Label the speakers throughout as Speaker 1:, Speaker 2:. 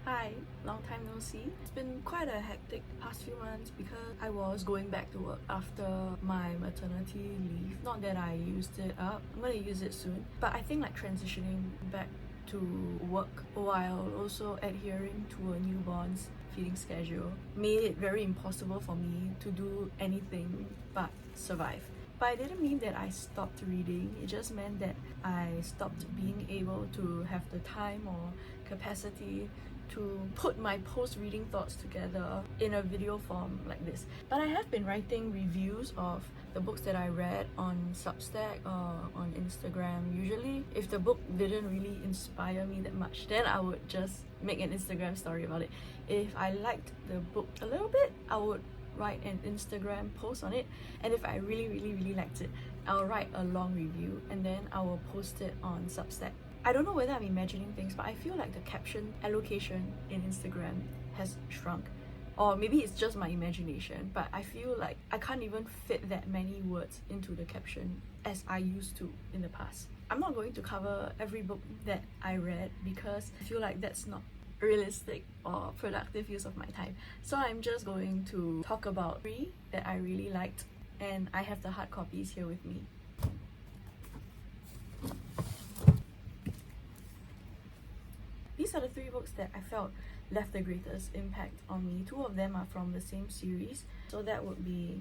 Speaker 1: Hi, long time no see. It's been quite a hectic past few months because I was going back to work after my maternity leave. Not that I used it up, I'm gonna use it soon. But I think like transitioning back to work while also adhering to a newborn's feeding schedule made it very impossible for me to do anything but survive. But it didn't mean that I stopped reading, it just meant that I stopped being able to have the time or capacity to put my post-reading thoughts together in a video form like this. But I have been writing reviews of the books that I read on Substack or on Instagram. Usually, if the book didn't really inspire me that much, then I would just make an Instagram story about it. If I liked the book a little bit, I would write an Instagram post on it, and if I really liked it, I'll write a long review and then I will post it on Substack. I don't know whether I'm imagining things, but I feel like the caption allocation in Instagram has shrunk, or maybe it's just my imagination, but I feel like I can't even fit that many words into the caption as I used to in the past. I'm not going to cover every book that I read because I feel like that's not realistic or productive use of my time. So I'm just going to talk about 3 that I really liked, and I have the hard copies here with me. These are the 3 books that I felt left the greatest impact on me. 2 of them are from the same series. So that would be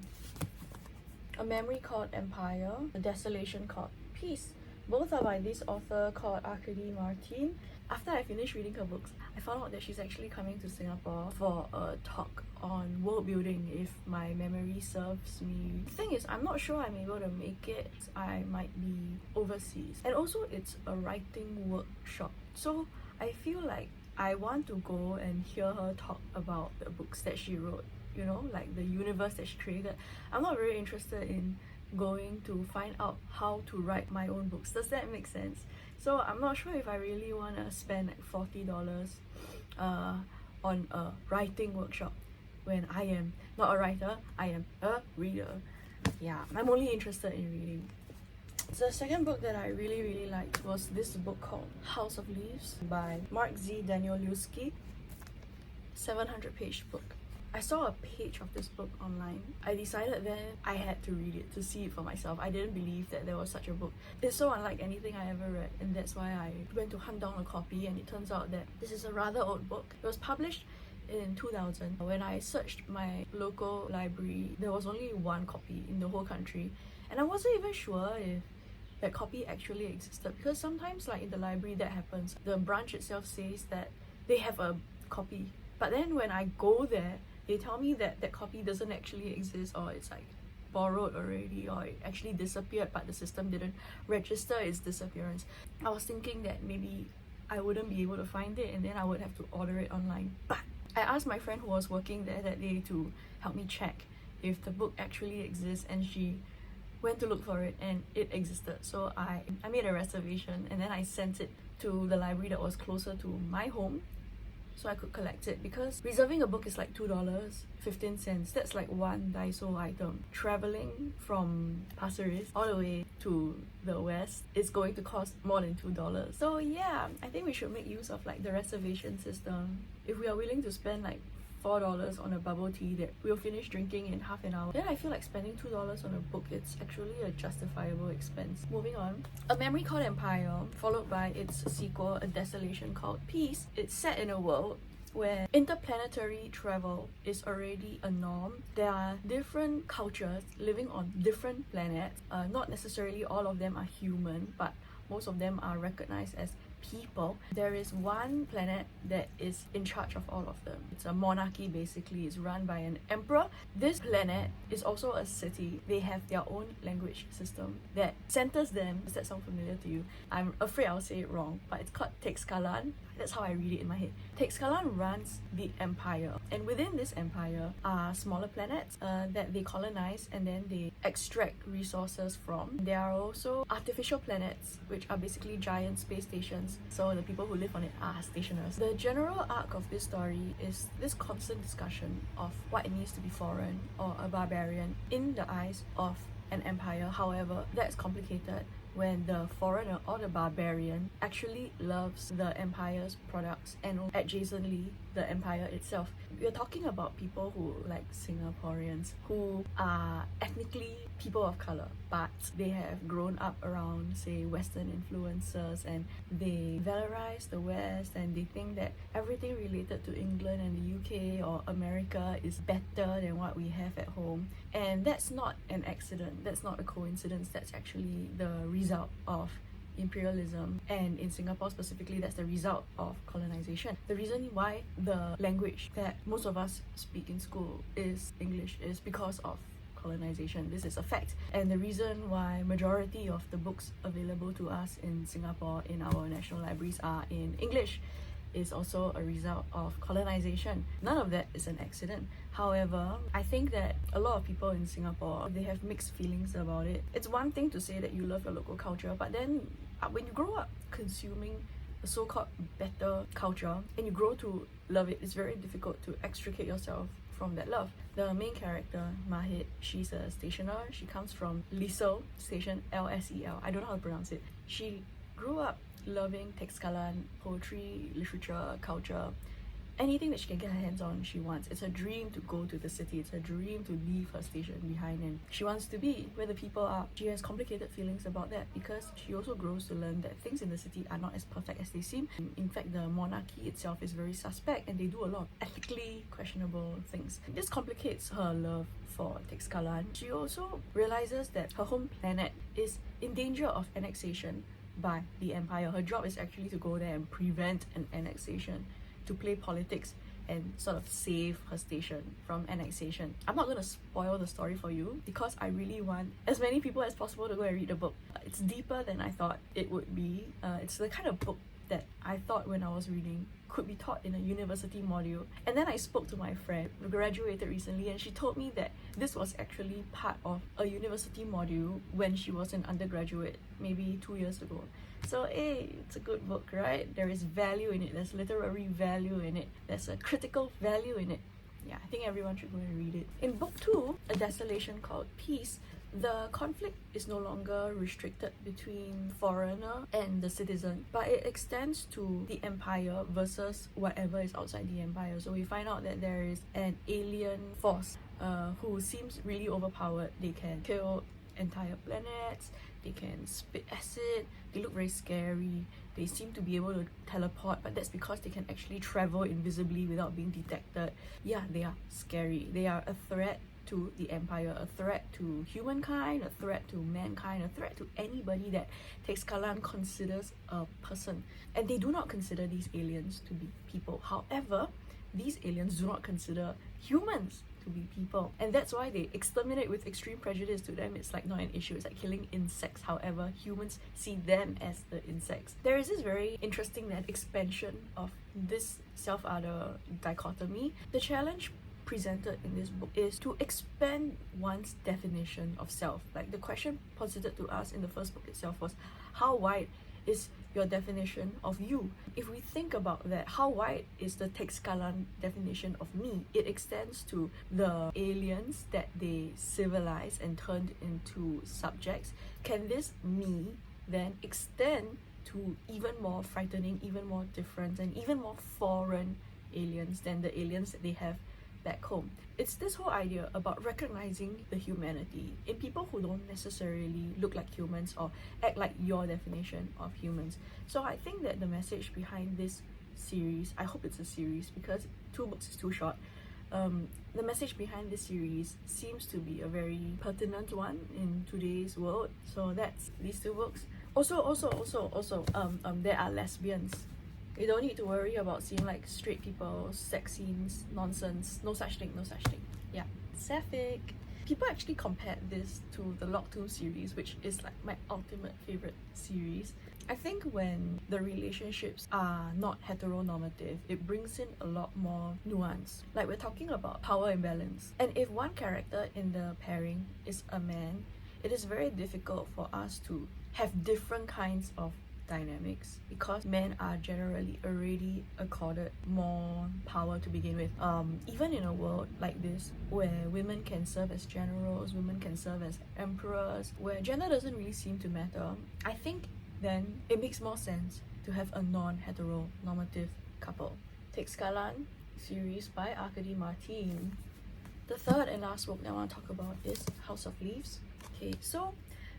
Speaker 1: A Memory Called Empire, A Desolation Called Peace. Both are by this author called Arkady Martine. After I finished reading her books, I found out that she's actually coming to Singapore for a talk on world building, if my memory serves me. The thing is, I'm not sure I'm able to make it. I might be overseas. And also, it's a writing workshop. So I feel like I want to go and hear her talk about the books that she wrote, you know, like the universe that she created. I'm not very interested in going to find out how to write my own books. Does that make sense? So I'm not sure if I really want to spend like $40 on a writing workshop when I am not a writer, I am a reader. Yeah, I'm only interested in reading. So the second book that I really liked was this book called House of Leaves by Danielewski. 700-page book. I saw a page of this book online. I decided that I had to read it to see it for myself. I didn't believe that there was such a book. It's so unlike anything I ever read, and that's why I went to hunt down a copy, and it turns out that this is a rather old book. It was published in 2000. When I searched my local library, there was only 1 copy in the whole country, and I wasn't even sure if that copy actually existed, because sometimes like in the library that happens. The branch itself says that they have a copy, but then when I go there, they tell me that that copy doesn't actually exist, or it's like borrowed already, or it actually disappeared but the system didn't register its disappearance. I was thinking that maybe I wouldn't be able to find it and then I would have to order it online. But I asked my friend who was working there that day to help me check if the book actually exists, and she went to look for it and it existed. So I made a reservation and then I sent it to the library that was closer to my home so I could collect it, because reserving a book is like $2.15. That's like 1 Daiso item. Traveling from Pasir Ris all the way to the west is going to cost more than $2. So yeah, I think we should make use of like the reservation system. If we are willing to spend like $4 on a bubble tea that we'll finish drinking in half an hour, then I feel like spending $2 on a book, it's actually a justifiable expense. Moving on, A Memory Called Empire, followed by its sequel, A Desolation Called Peace. It's set in a world where interplanetary travel is already a norm. There are different cultures living on different planets. Not necessarily all of them are human, but most of them are recognized as people. There is one planet that is in charge of all of them. It's a monarchy basically. It's run by an emperor. This planet is also a city. They have their own language system that centers them. Does that sound familiar to you? I'm afraid I'll say it wrong, but it's called teixcalaan. That's how I read it in my head. Teixcalaan runs the empire, and within this empire are smaller planets that they colonize and then they extract resources from. There are also artificial planets, which are basically giant space stations, so the people who live on it are stationers. The general arc of this story is this constant discussion of what it means to be foreign or a barbarian in the eyes of an empire. However, that's complicated when the foreigner or the barbarian actually loves the empire's products and adjacently the empire itself. We're talking about people who, like Singaporeans, who are ethnically people of color, but they have grown up around, say, Western influences, and they valorize the West, and they think that everything related to England and the UK or America is better than what we have at home. And that's not an accident, that's not a coincidence, that's actually the result of imperialism, and in Singapore specifically, that's the result of colonization. The reason why the language that most of us speak in school is English is because of colonization. This is a fact. And the reason why majority of the books available to us in Singapore in our national libraries are in English is also a result of colonization. None of that is an accident. However, I think that a lot of people in Singapore, they have mixed feelings about it. It's one thing to say that you love your local culture, but then when you grow up consuming a so-called better culture and you grow to love it, it's very difficult to extricate yourself from that love. The main character, Mahit, she's a stationer. She comes from Lisel station, Lsel. I don't know how to pronounce it. She grew up loving teixcalaan, poetry, literature, culture. Anything that she can get her hands on, she wants. It's her dream to go to the city. It's her dream to leave her station behind, and she wants to be where the people are. She has complicated feelings about that because she also grows to learn that things in the city are not as perfect as they seem. In fact, the monarchy itself is very suspect, and they do a lot of ethically questionable things. This complicates her love for teixcalaan. She also realizes that her home planet is in danger of annexation by the empire. Her job is actually to go there and prevent an annexation, to play politics and sort of save her station from annexation. I'm not going to spoil the story for you because I really want as many people as possible to go and read the book. It's deeper than I thought it would be. It's the kind of book that I thought when I was reading could be taught in a university module. And then I spoke to my friend who graduated recently, and she told me that this was actually part of a university module when she was an undergraduate, maybe 2 years ago. So hey, it's a good book, right? There is value in it, there's literary value in it, there's a critical value in it. Yeah, I think everyone should go and read it. In book 2, A Desolation Called Peace, the conflict is no longer restricted between foreigner and the citizen, but it extends to the empire versus whatever is outside the empire. So we find out that there is an alien force who seems really overpowered. They can kill entire planets, they can spit acid, they look very scary, they seem to be able to teleport, but that's because they can actually travel invisibly without being detected. Yeah, they are scary. They are a threat to the empire, a threat to humankind, a threat to mankind, a threat to anybody that teixcalaan considers a person. And they do not consider these aliens to be people. However, these aliens do not consider humans to be people, and that's why they exterminate with extreme prejudice. To them, it's like not an issue. It's like killing insects. However, humans see them as the insects. There is this very interesting expansion of this self-other dichotomy. The challenge presented in this book is to expand one's definition of self. Like the question posited to us in the first book itself was, how wide is your definition of you? If we think about that, how wide is the teixcalaan definition of me? It extends to the aliens that they civilized and turned into subjects. Can this me then extend to even more frightening, even more different, and even more foreign aliens than the aliens that they have back home? It's this whole idea about recognizing the humanity in people who don't necessarily look like humans or act like your definition of humans. So I think that the message behind this series, I hope it's a series because 2 books is too short, the message behind this series seems to be a very pertinent one in today's world. So that's these 2 books. Also, there are lesbians. You don't need to worry about seeing like straight people, sex scenes, nonsense. No such thing. Yeah. Sapphic. People actually compared this to the Lock Tomb series, which is like my ultimate favorite series. I think when the relationships are not heteronormative, it brings in a lot more nuance. Like we're talking about power imbalance. And if one character in the pairing is a man, it is very difficult for us to have different kinds of dynamics because men are generally already accorded more power to begin with. Even in a world like this where women can serve as generals, women can serve as emperors, where gender doesn't really seem to matter, I think then it makes more sense to have a non-heteronormative couple. Teixcalaan series by Arkady Martine. The third and last book that I want to talk about is House of Leaves. Okay, so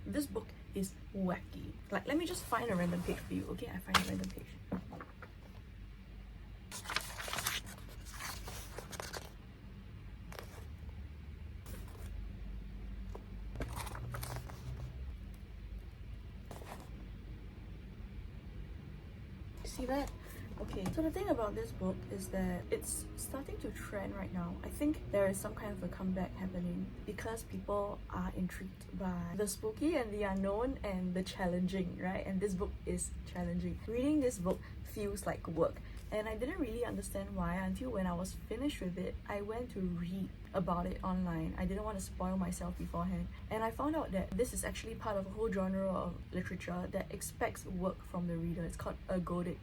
Speaker 1: this book is wacky. Like, let me just find a random page for you. Okay, I find a random page. See that? Okay, so the thing about this book is that it's starting to trend right now. I think there is some kind of a comeback happening because people are intrigued by the spooky and the unknown and the challenging, right? And this book is challenging. Reading this book feels like work, and I didn't really understand why until when I was finished with it. I went to read about it online. I didn't want to spoil myself beforehand, and I found out that this is actually part of a whole genre of literature that expects work from the reader. It's called ergodic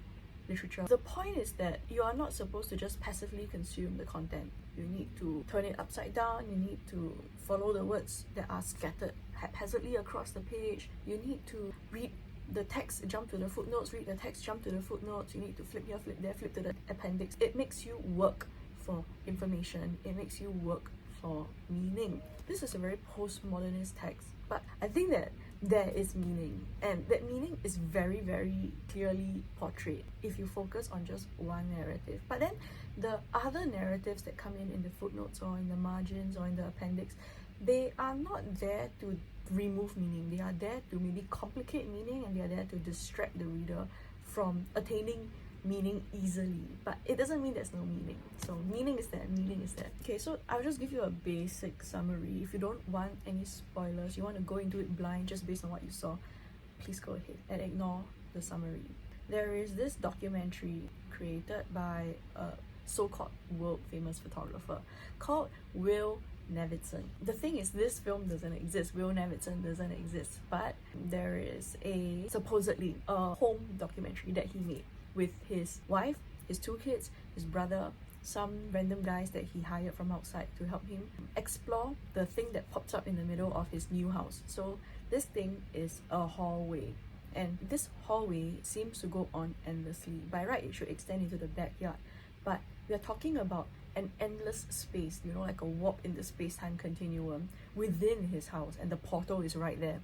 Speaker 1: literature. The point is that you are not supposed to just passively consume the content. You need to turn it upside down, you need to follow the words that are scattered haphazardly across the page, you need to read the text, jump to the footnotes, read the text, jump to the footnotes, you need to flip here, flip there, flip to the appendix. It makes you work for information, it makes you work for meaning. This is a very postmodernist text, but I think that there is meaning, and that meaning is very, very clearly portrayed if you focus on just one narrative. But then the other narratives that come in the footnotes or in the margins or in the appendix, they are not there to remove meaning. They are there to maybe complicate meaning, and they are there to distract the reader from attaining meaning easily, but it doesn't mean there's no meaning. So meaning is there, meaning is there. Okay, so I'll just give you a basic summary. If you don't want any spoilers, you want to go into it blind just based on what you saw, please go ahead and ignore the summary. There is this documentary created by a so-called world famous photographer called Will Nevidsson. The thing is, this film doesn't exist. Will Nevidsson doesn't exist, but there is a supposedly a home documentary that he made with his wife, his 2 kids, his brother, some random guys that he hired from outside to help him explore the thing that pops up in the middle of his new house. So this thing is a hallway, and this hallway seems to go on endlessly. By right, it should extend into the backyard, but we are talking about an endless space, you know, like a warp in the space-time continuum within his house, and the portal is right there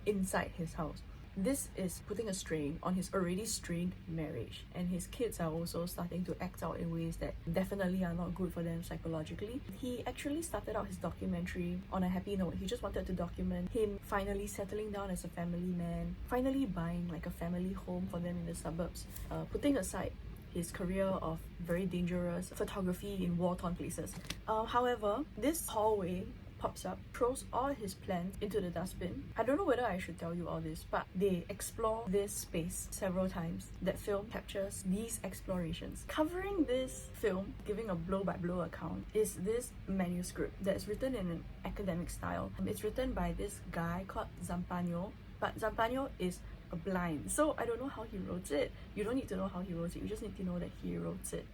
Speaker 1: inside his house. This is putting a strain on his already strained marriage, and his kids are also starting to act out in ways that definitely are not good for them psychologically. He actually started out his documentary on a happy note. He just wanted to document him finally settling down as a family man, finally buying like a family home for them in the suburbs, putting aside his career of very dangerous photography in war-torn places. However, this hallway pops up, throws all his plans into the dustbin. I don't know whether I should tell you all this, but they explore this space several times. That film captures these explorations. Covering this film, giving a blow-by-blow account, is this manuscript that's written in an academic style. It's written by this guy called Zampano, but Zampano is blind, so I don't know how he wrote it. You don't need to know how he wrote it, you just need to know that he wrote it.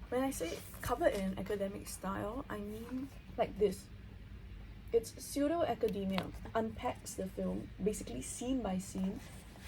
Speaker 1: When I say covered in an academic style, I mean like this. It's pseudo-academia, unpacks the film, basically scene by scene,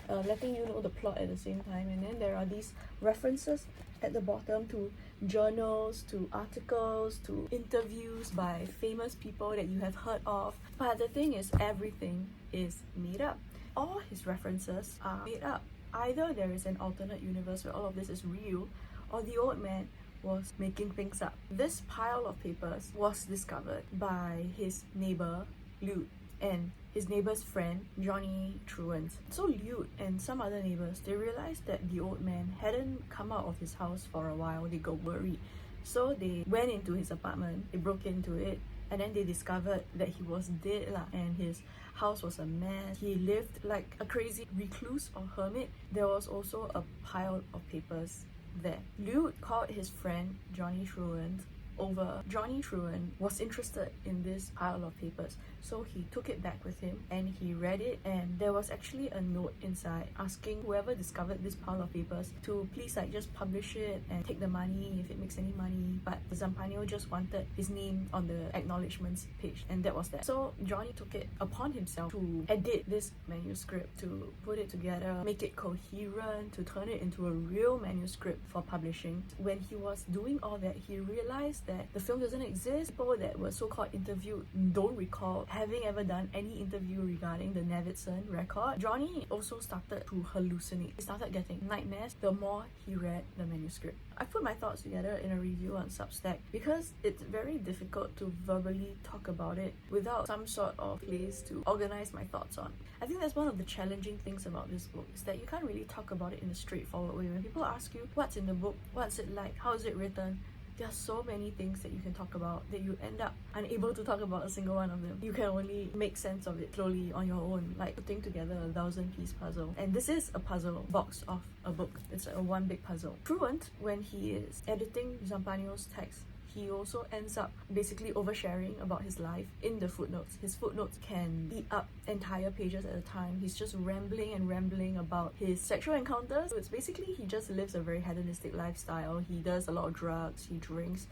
Speaker 1: letting you know the plot at the same time. And then there are these references at the bottom to journals, to articles, to interviews by famous people that you have heard of. But the thing is, everything is made up. All his references are made up. Either there is an alternate universe where all of this is real, or the old man was making things up. This pile of papers was discovered by his neighbor, Lute, and his neighbor's friend, Johnny Truant. So Lute and some other neighbors, they realized that the old man hadn't come out of his house for a while. They got worried. So they went into his apartment, they broke into it, and then they discovered that he was dead and his house was a mess. He lived like a crazy recluse or hermit. There was also a pile of papers there. Lute called his friend Johnny Truant over. Johnny Truant was interested in this pile of papers So he took it back with him and he read it, and there was actually a note inside asking whoever discovered this pile of papers to please like just publish it and take the money if it makes any money. But Zampano just wanted his name on the acknowledgements page, and that was that. So Johnny took it upon himself to edit this manuscript, to put it together, make it coherent, to turn it into a real manuscript for publishing. When he was doing all that, he realized that the film doesn't exist. People that were so-called interviewed don't recall having ever done any interview regarding the Nevidsson record. Johnny also started to hallucinate. He started getting nightmares the more he read the manuscript. I put my thoughts together in a review on Substack because it's very difficult to verbally talk about it without some sort of place to organize my thoughts on. I think that's one of the challenging things about this book, is that you can't really talk about it in a straightforward way. When people ask you what's in the book, what's it like, how is it written, there are so many things that you can talk about that you end up unable to talk about a single one of them. You can only make sense of it slowly on your own, like putting together a 1,000-piece puzzle. And this is a puzzle box of a book. It's a one big puzzle. Truant, when he is editing Zampano's text, he also ends up basically oversharing about his life in the footnotes. His footnotes can eat up entire pages at a time. He's just rambling and rambling about his sexual encounters. So it's basically he just lives a very hedonistic lifestyle. He does a lot of drugs, he drinks,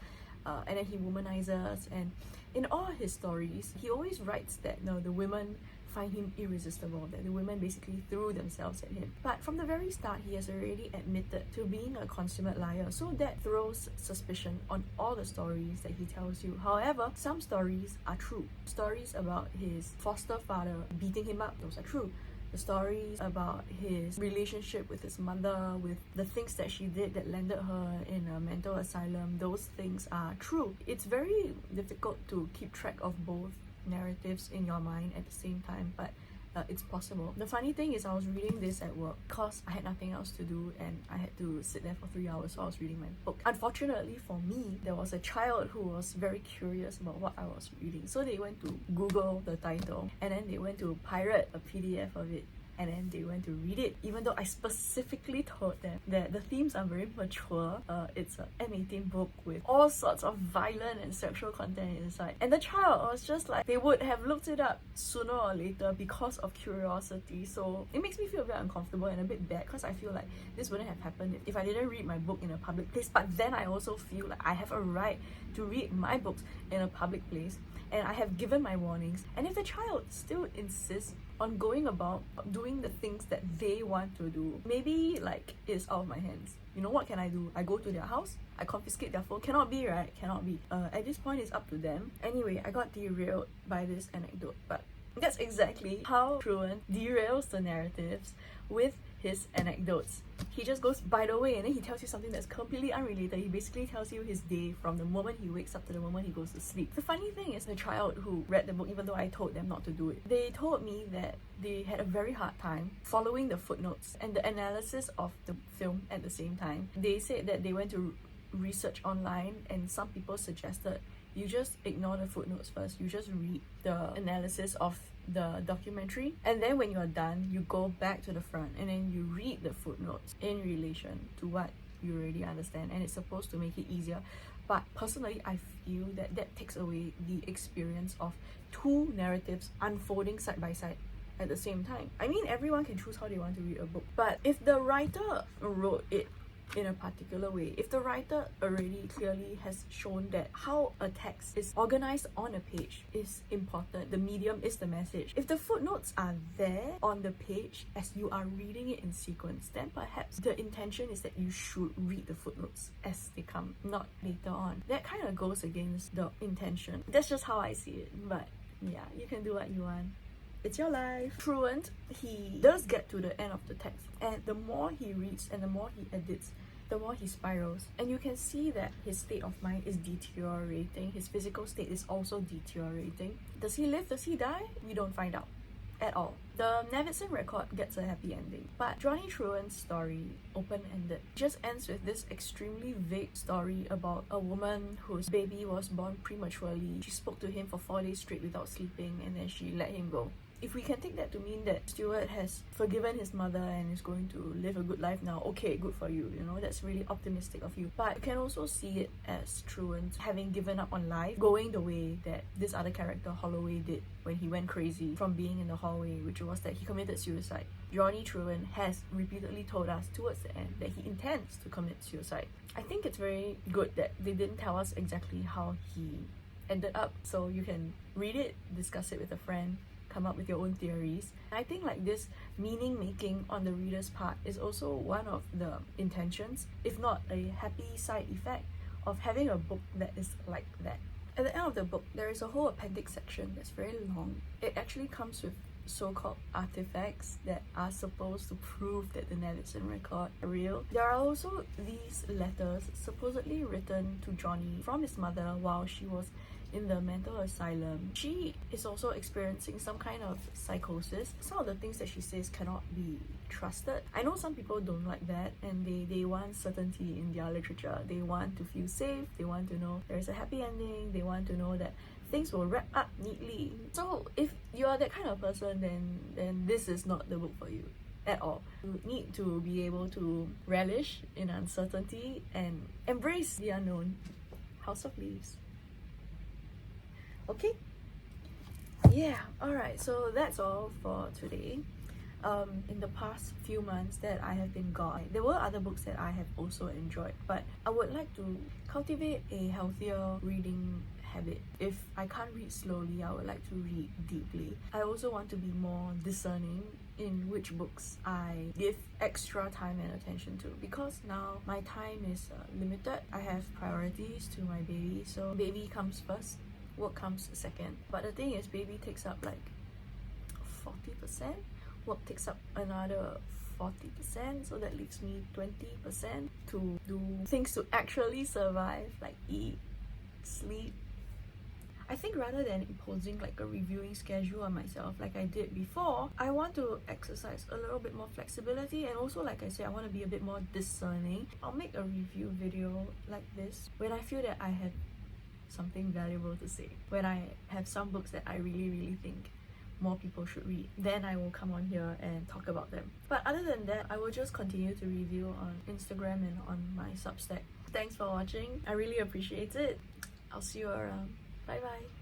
Speaker 1: and then he womanizes. And in all his stories, he always writes that the women find him irresistible, that the women basically threw themselves at him. But from the very start, he has already admitted to being a consummate liar, so that throws suspicion on all the stories that he tells you. However, some stories are true. Stories about his foster father beating him up, those are true. The stories about his relationship with his mother, with the things that she did that landed her in a mental asylum, those things are true. It's very difficult to keep track of both narratives in your mind at the same time, but it's possible. The funny thing is, I was reading this at work because I had nothing else to do and I had to sit there for 3 hours, so I was reading my book. Unfortunately for me, there was a child who was very curious about what I was reading, so they went to Google the title and then they went to pirate a PDF of it, and then they went to read it, even though I specifically told them that the themes are very mature. It's an M18 book with all sorts of violent and sexual content inside. And the child was just like, they would have looked it up sooner or later because of curiosity. So it makes me feel a bit uncomfortable and a bit bad, because I feel like this wouldn't have happened if I didn't read my book in a public place. But then I also feel like I have a right to read my books in a public place, and I have given my warnings. And if the child still insists on going about doing the things that they want to do, maybe like it's out of my hands. You know, what can I do? I go to their house, I confiscate their phone. Cannot be, right? Cannot be. At this point, it's up to them. Anyway, I got derailed by this anecdote, but that's exactly how Truant derails the narratives with his anecdotes. He just goes, by the way, and then he tells you something that's completely unrelated. He basically tells you his day from the moment he wakes up to the moment he goes to sleep. The funny thing is, the child who read the book, even though I told them not to do it, they told me that they had a very hard time following the footnotes and the analysis of the film at the same time. They said that they went to research online, and some people suggested you just ignore the footnotes first. You just read the analysis of the documentary, and then when you're done, you go back to the front and then you read the footnotes in relation to what you already understand, and it's supposed to make it easier. But personally, I feel that that takes away the experience of two narratives unfolding side by side at the same time. I mean, everyone can choose how they want to read a book, but if the writer wrote it in a particular way, if the writer already clearly has shown that how a text is organized on a page is important, the medium is the message. If the footnotes are there on the page as you are reading it in sequence, then perhaps the intention is that you should read the footnotes as they come, not later on. That kind of goes against the intention. That's just how I see it, but yeah, you can do what you want. It's your life. Truant, he does get to the end of the text, and the more he reads and the more he edits, the more he spirals. And you can see that his state of mind is deteriorating. His physical state is also deteriorating. Does he live? Does he die? We don't find out at all. The Nevidsson record gets a happy ending, but Johnny Truant's story, open-ended, just ends with this extremely vague story about a woman whose baby was born prematurely. She spoke to him for 4 days straight without sleeping, and then she let him go. if we can take that to mean that Stuart has forgiven his mother and is going to live a good life now, okay, good for you, you know, that's really optimistic of you. But you can also see it as Truant having given up on life, going the way that this other character, Holloway, did when he went crazy from being in the hallway, which was that he committed suicide. Johnny Truant has repeatedly told us towards the end that he intends to commit suicide. I think it's very good that they didn't tell us exactly how he ended up, so you can read it, discuss it with a friend, come up with your own theories. I think like this meaning making on the reader's part is also one of the intentions, if not a happy side effect, of having a book that is like that. At the end of the book, there is a whole appendix section that's very long. It actually comes with so-called artifacts that are supposed to prove that the Nevison record are real. There are also these letters supposedly written to Johnny from his mother while she was in the mental asylum. She is also experiencing some kind of psychosis. Some of the things that she says cannot be trusted. I know some people don't like that, and they want certainty in their literature. They want to feel safe, they want to know there's a happy ending, they want to know that things will wrap up neatly. So if you are that kind of person, then this is not the book for you at all. You need to be able to relish in uncertainty and embrace the unknown. House of Leaves. Okay? Yeah, alright, so that's all for today. In the past few months that I have been gone, there were other books that I have also enjoyed, but I would like to cultivate a healthier reading habit. If I can't read slowly, I would like to read deeply. I also want to be more discerning in which books I give extra time and attention to, because now my time is limited. I have priorities to my baby, so baby comes first, work comes second. But the thing is, baby takes up like 40%, work takes up another 40%, so that leaves me 20% to do things to actually survive, like eat, sleep. I think rather than imposing like a reviewing schedule on myself like I did before, I want to exercise a little bit more flexibility, and also, like I said, I want to be a bit more discerning. I'll make a review video like this when I feel that I have something valuable to say, when I have some books that I really think more people should read. Then I will come on here and talk about them. But other than that, I will just continue to review on Instagram and on my Substack. Thanks for watching. I really appreciate it. I'll see you around. Bye bye.